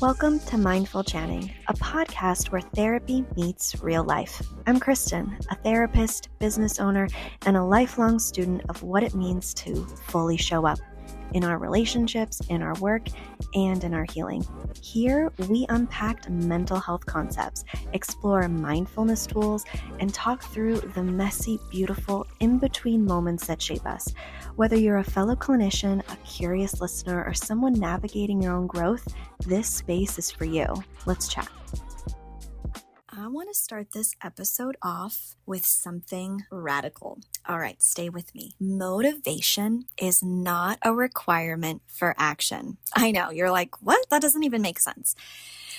Welcome to Mindful Chatting, a podcast where therapy meets real life. I'm Kristen, a therapist, business owner, and a lifelong student of what it means to fully show up in our relationships, in our work, and in our healing. Here, we unpack mental health concepts, explore mindfulness tools, and talk through the messy, beautiful, in-between moments that shape us. Whether you're a fellow clinician, a curious listener, or someone navigating your own growth, this space is for you. Let's chat. I want to start this episode off with something radical. All right, stay with me. Motivation is not a requirement for action. I know, you're like, what? That doesn't even make sense.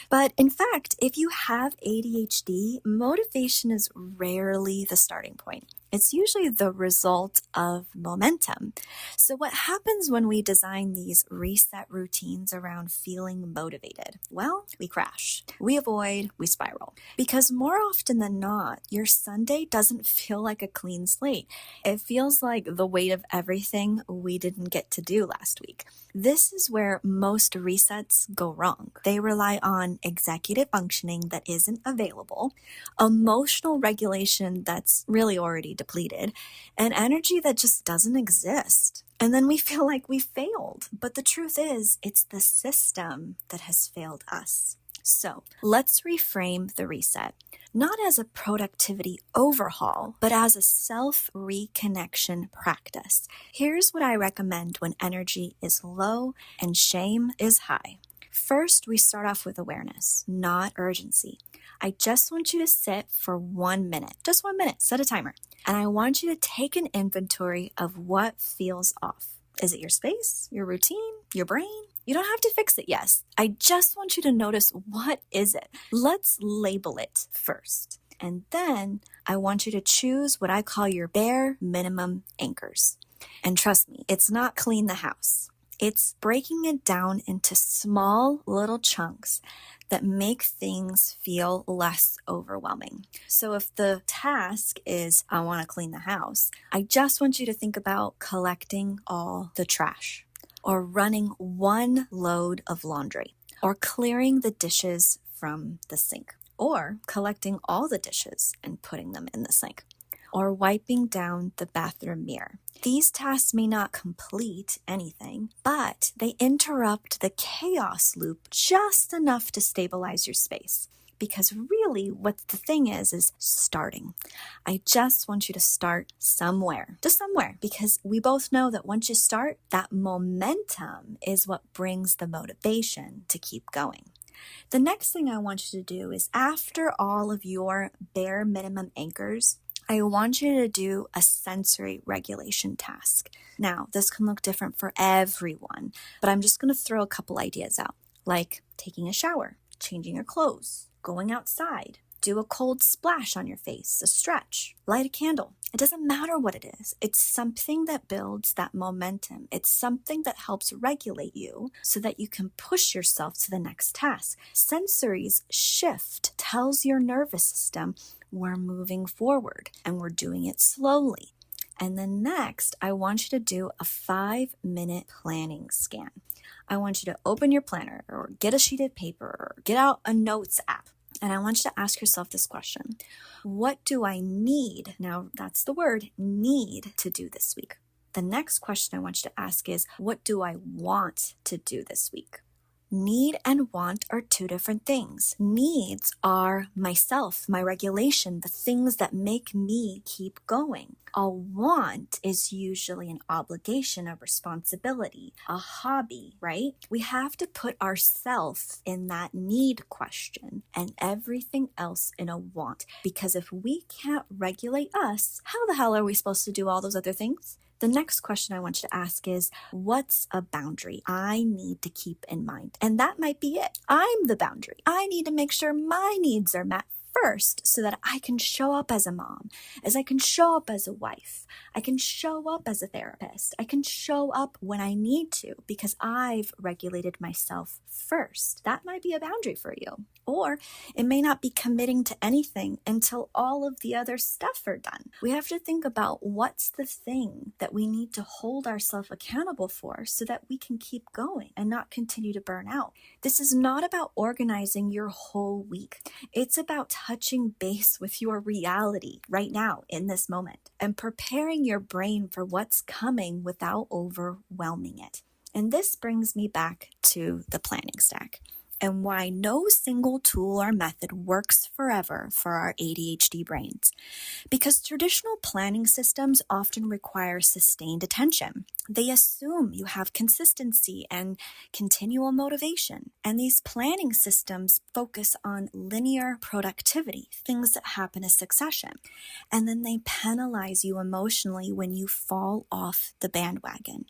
But in fact, if you have ADHD, motivation is rarely the starting point. It's usually the result of momentum. So what happens when we design these reset routines around feeling motivated? Well, we crash, we avoid, we spiral. Because more often than not, your Sunday doesn't feel like a clean slate. It feels like the weight of everything we didn't get to do last week. This is where most resets go wrong. They rely on executive functioning that isn't available, emotional regulation that's really already depleted, and energy that just doesn't exist. And then we feel like we failed. But the truth is, it's the system that has failed us. So let's reframe the reset, not as a productivity overhaul, but as a self-reconnection practice. Here's what I recommend when energy is low and shame is high. First, we start off with awareness, not urgency. I just want you to sit for 1 minute, just 1 minute, set a timer. And I want you to take an inventory of what feels off. Is it your space, your routine, your brain? You don't have to fix it, yes. I just want you to notice, what is it? Let's label it first. And then I want you to choose what I call your bare minimum anchors. And trust me, it's not clean the house. It's breaking it down into small little chunks that make things feel less overwhelming. So if the task is, I want to clean the house, I just want you to think about collecting all the trash, or running 1 load of laundry, or clearing the dishes from the sink, or collecting all the dishes and putting them in the sink, or wiping down the bathroom mirror. These tasks may not complete anything, but they interrupt the chaos loop just enough to stabilize your space. Because really what the thing is starting. I just want you to start somewhere, just somewhere, because we both know that once you start, that momentum is what brings the motivation to keep going. The next thing I want you to do is, after all of your bare minimum anchors, I want you to do a sensory regulation task. Now, this can look different for everyone, but I'm just going to throw a couple ideas out, like taking a shower, changing your clothes, going outside, do a cold splash on your face, a stretch, light a candle. It doesn't matter what it is. It's something that builds that momentum. It's something that helps regulate you so that you can push yourself to the next task. Sensory's shift tells your nervous system we're moving forward and we're doing it slowly. And then next, I want you to do a 5-minute planning scan. I want you to open your planner or get a sheet of paper or get out a notes app. And I want you to ask yourself this question. What do I need? Now, that's the word, need, to do this week. The next question I want you to ask is, what do I want to do this week? Need and want are 2 different things. Needs are myself, my regulation, the things that make me keep going. A want is usually an obligation, a responsibility, a hobby, right? We have to put ourselves in that need question and everything else in a want. Because if we can't regulate us, how the hell are we supposed to do all those other things? The next question I want you to ask is, what's a boundary I need to keep in mind? And that might be it. I'm the boundary. I need to make sure my needs are met first so that I can show up as a mom, as I can show up as a wife, I can show up as a therapist, I can show up when I need to because I've regulated myself first. That might be a boundary for you. Or it may not be committing to anything until all of the other stuff are done. We have to think about what's the thing that we need to hold ourselves accountable for so that we can keep going and not continue to burn out. This is not about organizing your whole week. It's about touching base with your reality right now in this moment and preparing your brain for what's coming without overwhelming it. And this brings me back to the planning stack and why no single tool or method works forever for our ADHD brains. Because traditional planning systems often require sustained attention. They assume you have consistency and continual motivation. And these planning systems focus on linear productivity, things that happen in succession. And then they penalize you emotionally when you fall off the bandwagon.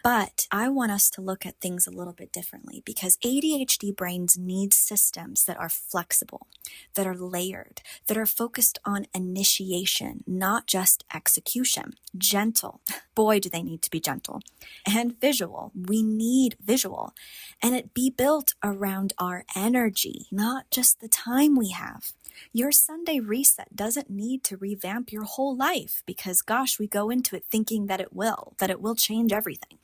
But I want us to look at things a little bit differently because ADHD brains need systems that are flexible, that are layered, that are focused on initiation, not just execution. Gentle. Boy, do they need to be gentle. And visual. We need visual. And it be built around our energy, not just the time we have. Your Sunday reset doesn't need to revamp your whole life because, gosh, we go into it thinking that it will change everything.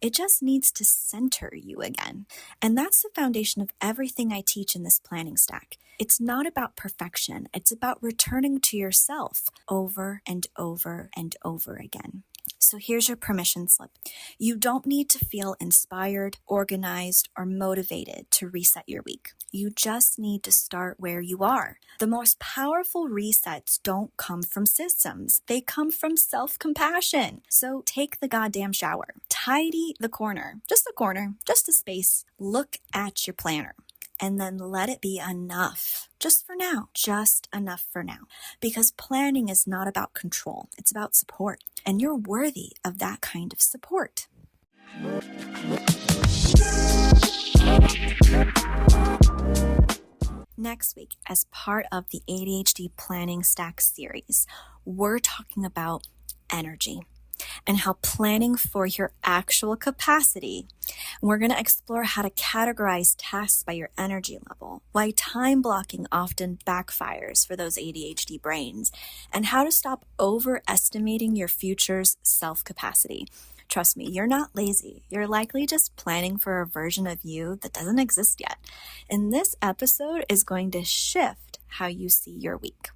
It just needs to center you again. And that's the foundation of everything I teach in this planning stack. It's not about perfection. It's about returning to yourself over and over and over again. So here's your permission slip. You don't need to feel inspired, organized, or motivated to reset your week. You just need to start where you are. The most powerful resets don't come from systems. They come from self-compassion. So take the goddamn shower. Tidy the corner, just a space. Look at your planner. And then let it be enough, just enough for now. Because planning is not about control, it's about support. And you're worthy of that kind of support. Next week, as part of the ADHD Planning Stack series, we're talking about energy and how planning for your actual capacity. We're going to explore how to categorize tasks by your energy level, why time blocking often backfires for those ADHD brains, and how to stop overestimating your future's self-capacity. Trust me, you're not lazy. You're likely just planning for a version of you that doesn't exist yet. And this episode is going to shift how you see your week.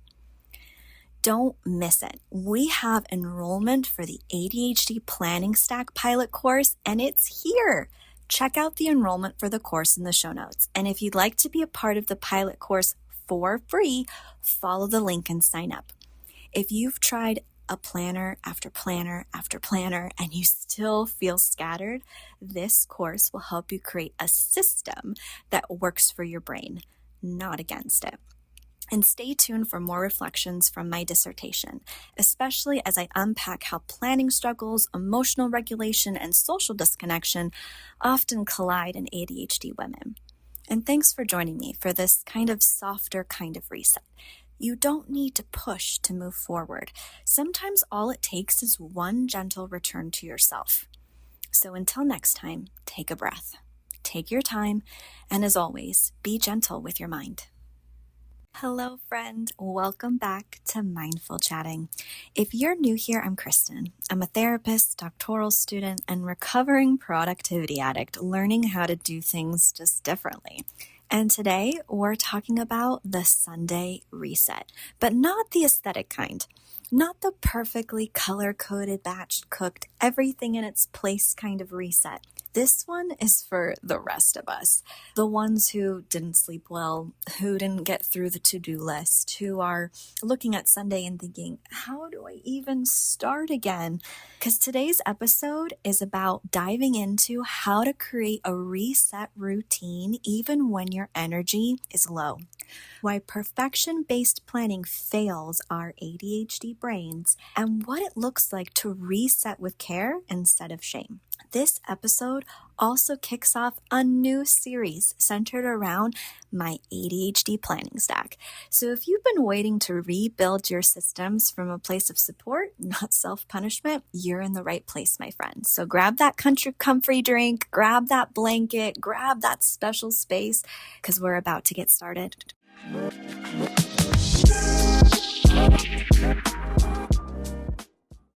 Don't miss it. We have enrollment for the ADHD Planning Stack pilot course, and it's here. Check out the enrollment for the course in the show notes. And if you'd like to be a part of the pilot course for free, follow the link and sign up. If you've tried a planner after planner after planner and you still feel scattered, this course will help you create a system that works for your brain, not against it. And stay tuned for more reflections from my dissertation, especially as I unpack how planning struggles, emotional regulation, and social disconnection often collide in ADHD women. And thanks for joining me for this kind of softer kind of reset. You don't need to push to move forward. Sometimes all it takes is one gentle return to yourself. So until next time, take a breath, take your time, and as always, be gentle with your mind. Hello, friend. Welcome back to Mindful Chatting. If you're new here, I'm Kristen. I'm a therapist, doctoral student, and recovering productivity addict, learning how to do things just differently. And today we're talking about the Sunday reset, but not the aesthetic kind. Not the perfectly color-coded, batch cooked, everything in its place kind of reset. This one is for the rest of us, the ones who didn't sleep well, who didn't get through the to-do list, who are looking at Sunday and thinking, how do I even start again? Because today's episode is about diving into how to create a reset routine even when your energy is low. Why perfection-based planning fails our ADHD brains, and what it looks like to reset with care instead of shame. This episode also kicks off a new series centered around my ADHD Planning Stack. So if you've been waiting to rebuild your systems from a place of support, not self-punishment, you're in the right place, my friend. So grab that comfy drink, grab that blanket, grab that special space, because we're about to get started.